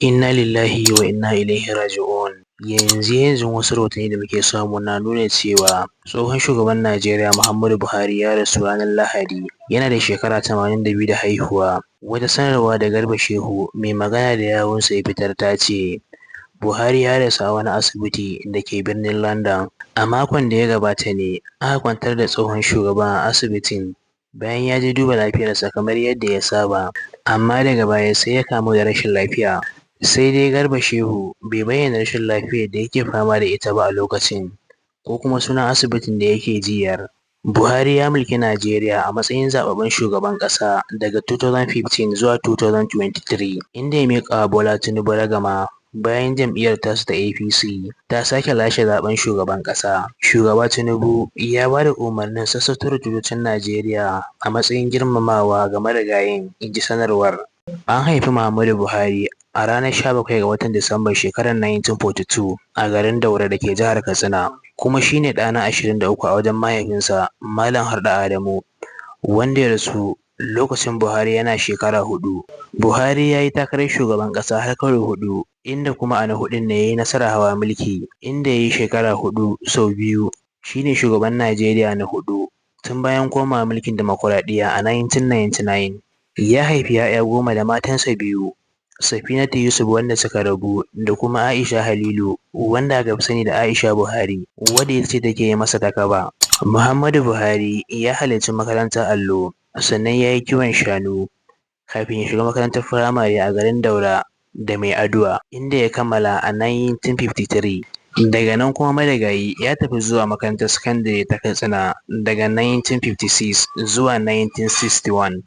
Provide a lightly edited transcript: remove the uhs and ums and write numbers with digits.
Inna lillahi wa inna ilaihi raji'un. Yanzu wasu rahotanni da muke samu na nuna cewa tsohon shugaban Najeriya Muhammadu Buhari ya rasu ranar Lahadi. Yana da shekara 82 da haihuwa. Wata sanarwa da Garba Shehu mai magana da yawunsa ya fitar ta ce, Buhari ya rasu a wani asibiti da ke birnin London. A makon da ya gabata ne aka kwantar da tsohon shugaban a asibitin bayan ya je duba lafiyarsa kamar yadda ya saba, amma daga baya sai ya kamu da rashin lafiya. Sai dai Garba Shehu bai bayyana rashin lafiyar da yake fama da ita ba a lokacin, ko kuma sunan asibitin da yake jiyyar. Buhari ya mulki Najeriya a matsayin zaɓaɓɓen shugaban ƙasa daga 2015 zuwa 2023, inda ya miƙa wa Bola Tinubu ragama bayan jam'iyyar tasu ta APC ta sake lashe zaɓen shugaban ƙasa. Shugaba Tinubu ya ba da umarnin sassauta tutocin Najeriya a matsayin girmamawa ga marigayin, in ji sanarwar. An haifi Muhammadu Buhari a ranar 17 ga watan Disambar shekarar 1942 a garin Daura da ke jihar Katsina, kuma shi ne ɗa na 23 a wajen mahaifinsa Malam Harɗo Adamu, wanda ya rasu lokacin Buhari yana shekara 4. Buhari ya yi takarar shugaban ƙasa har karo 4, inda kuma a na huɗun ne ya yi nasarar hawa mulki, inda ya yi shekara 4 sau biyu. Shi ne shugaban Najeriya na 4 tun bayan komawa mulkin dimokuraɗiyya a 1999. Ya haifi 'ya'ya 10 da matansa 2, Safinatu Yusuf wanda suka rabu, da kuma Aisha Halilu wanda aka fi sani da Aisha Buhari, wadda ita ce take yi masa takaba. Muhammadu Buhari ya halarci makarantar allo, sannan ya yi kiwon shanu kafin ya shiga makarantar firamare a garin Daura da Mai Aduwa, inda ya kammala a 1953. Daga nan kuma marigayi ya tafi zuwa makarantar sakandare ta Katsina daga 1956 zuwa 1961.